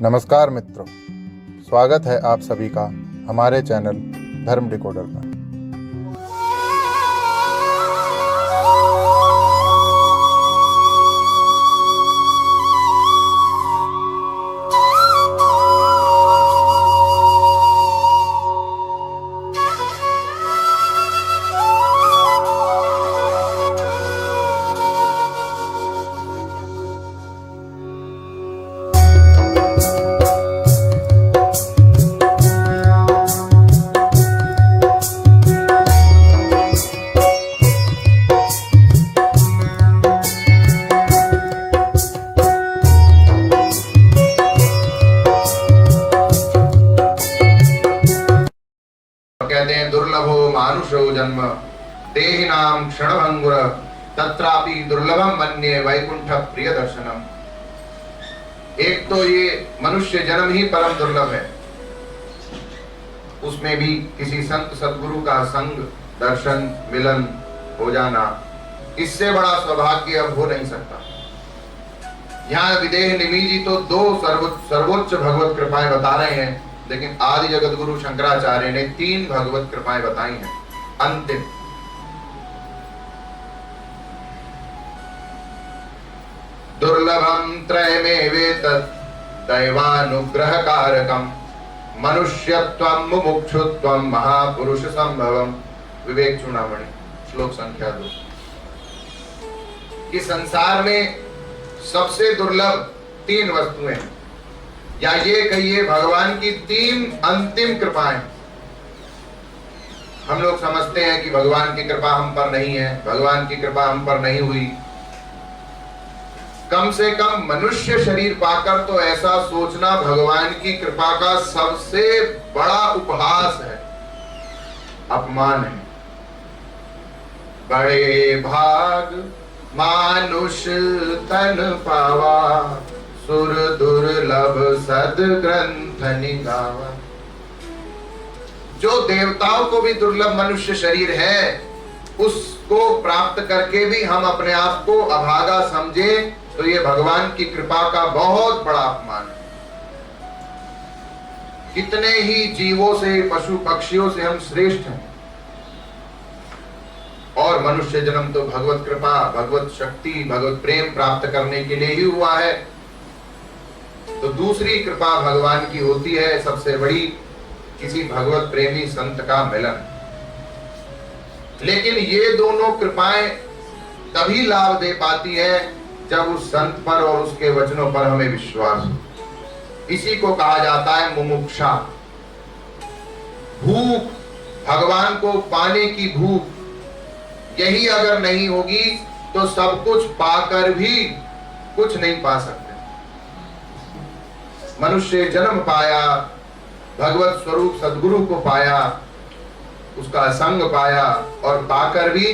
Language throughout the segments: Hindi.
नमस्कार मित्रों, स्वागत है आप सभी का हमारे चैनल धर्म डिकोडर पर। कहते हैं दुर्लभो मानुषो जन्म तेहि नाम क्षणभंगुर तत्रापि दुर्लभम मन्ये वैकुंठ प्रिय दर्शनम। एक तो ये मनुष्य जन्म ही परम दुर्लभ है, उसमें भी किसी संत सद्गुरु का संग दर्शन मिलन हो जाना, इससे बड़ा सौभाग्य अब हो नहीं सकता। यहाँ विदेह निमिजी तो दो सर्वोच्च भगवत कृपाएं बता रहे हैं, लेकिन आदि जगत गुरु शंकराचार्य ने 3 भगवत कृपाएं बताई हैं। अंतिम दुर्लभम त्रयमेवेतत् दैवानुग्रह कारकम मनुष्यत्वं मुमुक्षुत्वं महापुरुष संभवम। विवेक चूड़ामणि श्लोक संख्या 2। कि संसार में सबसे दुर्लभ 3 वस्तुएं हैं, या ये कहिए भगवान की 3 अंतिम कृपाएं। हम लोग समझते हैं कि भगवान की कृपा हम पर नहीं है, भगवान की कृपा हम पर नहीं हुई। कम से कम मनुष्य शरीर पाकर तो ऐसा सोचना भगवान की कृपा का सबसे बड़ा उपहास है, अपमान है। बड़े भाग मानुष तन पावा सुर दुर्लभ सद ग्रंथ निगावा। जो देवताओं को भी दुर्लभ मनुष्य शरीर है, उसको प्राप्त करके भी हम अपने आप को अभागा समझे, तो ये भगवान की कृपा का बहुत बड़ा अपमान है। कितने ही जीवों से, पशु पक्षियों से हम श्रेष्ठ हैं, और मनुष्य जन्म तो भगवत कृपा, भगवत शक्ति, भगवत प्रेम प्राप्त करने के लिए ही हुआ है। तो दूसरी कृपा भगवान की होती है सबसे बड़ी, किसी भगवत प्रेमी संत का मिलन। लेकिन ये दोनों कृपाएं तभी लाभ दे पाती है जब उस संत पर और उसके वचनों पर हमें विश्वास हो। इसी को कहा जाता है मुमुक्षा। भूख, भगवान को पाने की भूख, यही अगर नहीं होगी तो सब कुछ पाकर भी कुछ नहीं पा सकते। मनुष्य जन्म पाया, भगवत स्वरूप सद्गुरु को पाया, उसका संग पाया, और पाकर भी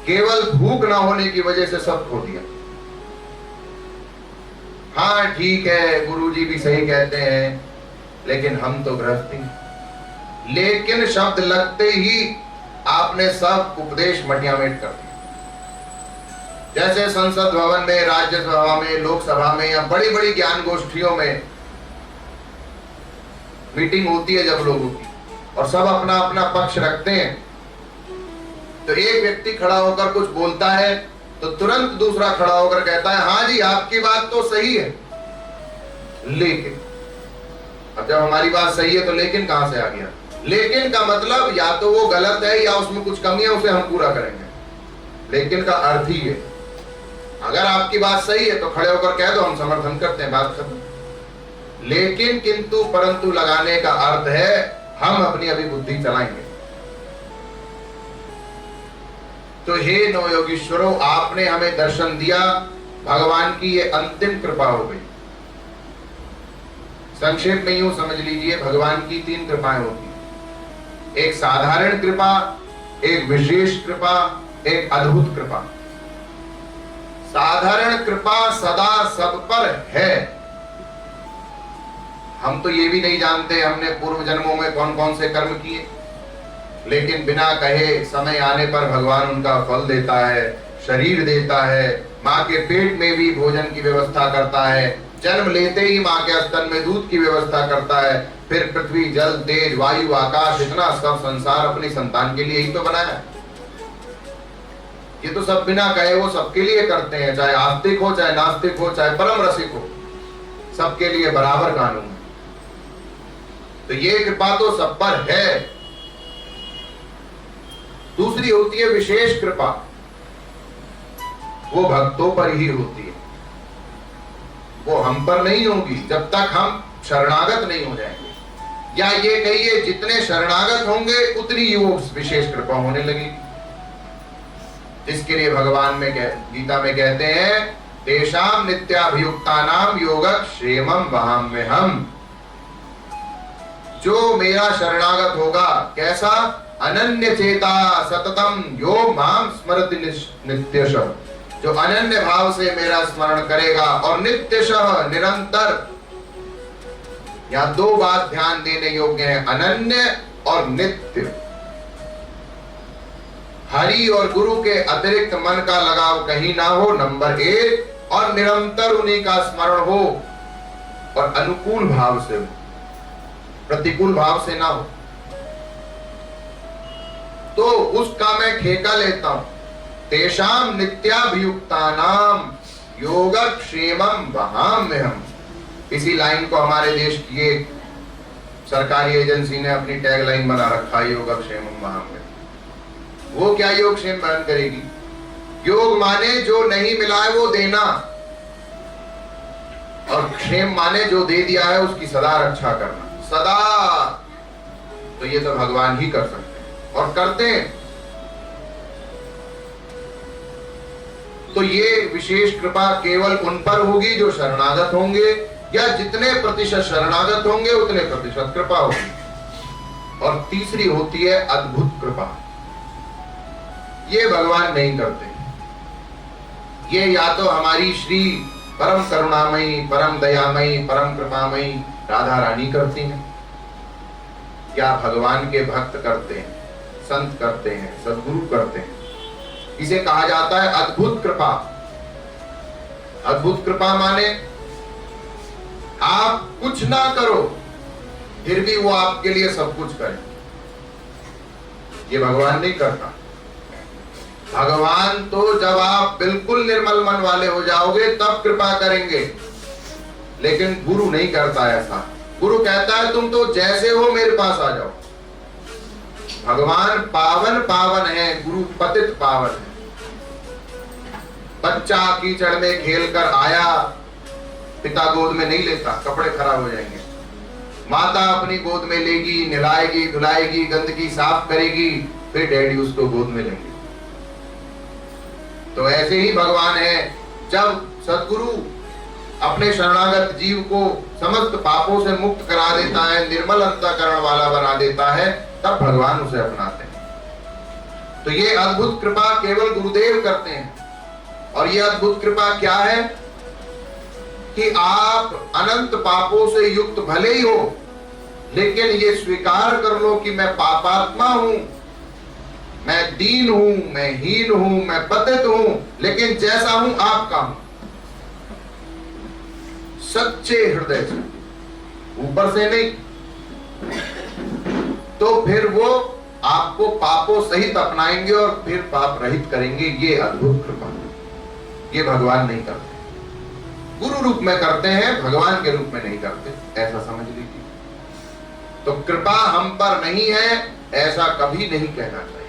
केवल भूख ना होने की वजह से सब खो दिया। हाँ ठीक है, गुरुजी भी सही कहते हैं, लेकिन हम तो गृहस्थी। लेकिन शब्द लगते ही आपने सब उपदेश मटियामेट कर दिया। जैसे संसद भवन में, राज्यसभा में, लोकसभा में या बड़ी बड़ी ज्ञान गोष्ठियों में मीटिंग होती है जब लोगों की, और सब अपना अपना पक्ष रखते हैं, तो एक व्यक्ति खड़ा होकर कुछ बोलता है तो तुरंत दूसरा खड़ा होकर कहता है हाँ जी आपकी बात तो सही है। लेकिन अब जब हमारी बात सही है तो लेकिन कहां से आ गया? लेकिन का मतलब या तो वो गलत है या उसमें कुछ कमी है, उसे हम पूरा करेंगे। लेकिन का अर्थ ही है, अगर आपकी बात सही है तो खड़े होकर कह दो, हम समर्थन करते हैं, बात खत्म। लेकिन किंतु परंतु लगाने का अर्थ है हम अपनी अभी बुद्धि चलाएंगे। तो हे नवयोगीश्वरों, आपने हमें दर्शन दिया, भगवान की ये अंतिम कृपा हो गई। संक्षेप में यूं समझ लीजिए, भगवान की 3 कृपाएं होती, एक साधारण कृपा, एक विशेष कृपा, एक अद्भुत कृपा। साधारण कृपा सदा सब पर है। हम तो ये भी नहीं जानते हमने पूर्व जन्मों में कौन कौन से कर्म किए, लेकिन बिना कहे समय आने पर भगवान उनका फल देता है, शरीर देता है, माँ के पेट में भी भोजन की व्यवस्था करता है, जन्म लेते ही माँ के स्तन में दूध की व्यवस्था करता है, फिर पृथ्वी, जल, तेज, वायु, आकाश, इतना सब संसार अपनी संतान के लिए ही तो बनाया है। ये तो सब बिना कहे वो सबके लिए करते हैं, चाहे आस्तिक हो, चाहे नास्तिक हो, चाहे परम रसिक हो, सबके लिए बराबर कानून है। तो ये कृपा तो सब पर है। दूसरी होती है विशेष कृपा, वो भक्तों पर ही होती है, वो हम पर नहीं होगी जब तक हम शरणागत नहीं हो जाएंगे, या ये कहिए जितने शरणागत होंगे उतनी ही वो विशेष कृपा होने लगेगी। इसके लिए भगवान में गीता में कहते हैं, तेषाम नित्याभियुक्तानाम योगक्षेमं वहाम्यहम्। जो मेरा शरणागत होगा, कैसा? अनन्य चेता सततम यो माम स्मरति नित्यशः, जो अनन्य भाव से मेरा स्मरण करेगा और नित्यशः निरंतर। यहाँ दो बात ध्यान देने योग्य है, अनन्य और नित्य। हरि और गुरु के अतिरिक्त मन का लगाव कहीं ना हो, नंबर एक, और निरंतर उन्हीं का स्मरण हो, और अनुकूल भाव से हो, प्रतिकूल भाव से ना हो। तो उसका मैं ठेका लेता हूं। तेषाम नित्याभियुक्तानाम योगक्षेमं वहाम्यहम्। इसी लाइन को हमारे देश की एक सरकारी एजेंसी ने अपनी टैगलाइन बना रखा है, योगक्षेमं वहाम्यहम्। वो क्या योगक्षेम बहन करेगी? योग माने जो नहीं मिला है वो देना, और क्षेम माने जो दे दिया है उसकी सदा रक्षा करना, सदा। तो ये तो भगवान ही कर सकते हैं और करते हैं। तो ये विशेष कृपा केवल उन पर होगी जो शरणागत होंगे, या जितने प्रतिशत शरणागत होंगे उतने प्रतिशत कृपा होगी। और तीसरी होती है अद्भुत कृपा। ये भगवान नहीं करते, ये या तो हमारी श्री परम करुणामयी, परम दयामयी, परम कृपामयी राधा रानी करती हैं, या भगवान के भक्त करते हैं, संत करते हैं, सद्गुरु करते हैं। इसे कहा जाता है अद्भुत कृपा। अद्भुत कृपा माने आप कुछ ना करो फिर भी वो आपके लिए सब कुछ करे। ये भगवान नहीं करता। भगवान तो जब आप बिल्कुल निर्मल मन वाले हो जाओगे तब कृपा करेंगे, लेकिन गुरु नहीं करता ऐसा। गुरु कहता है तुम तो जैसे हो मेरे पास आ जाओ। भगवान पावन पावन है, गुरु पतित पावन है। बच्चा कीचड़ में खेल कर आया, पिता गोद में नहीं लेता, कपड़े खराब हो जाएंगे। माता अपनी गोद में लेगी, नहलाएगी, धुलाएगी, गंदगी साफ करेगी, फिर डैडी उसको गोद में लेंगे। तो ऐसे ही भगवान है, जब सद्गुरु अपने शरणागत जीव को समस्त पापों से मुक्त करा देता है, निर्मल अंतःकरण वाला बना देता है, तब भगवान उसे अपनाते हैं। तो ये अद्भुत कृपा केवल गुरुदेव करते हैं। और ये अद्भुत कृपा क्या है कि आप अनंत पापों से युक्त भले ही हो, लेकिन ये स्वीकार कर लो कि मैं पापात्मा हूं, मैं दीन हूं, मैं हीन हूं, मैं पतित हूं, लेकिन जैसा हूं आपका हूं, सच्चे हृदय से, ऊपर से नहीं। तो फिर वो आपको पापों सहित अपनाएंगे और फिर पाप रहित करेंगे। ये अद्भुत कृपा, ये भगवान नहीं करते। गुरु रूप में करते हैं, भगवान के रूप में नहीं करते, ऐसा समझ लीजिए। तो कृपा हम पर नहीं है ऐसा कभी नहीं कहना चाहिए।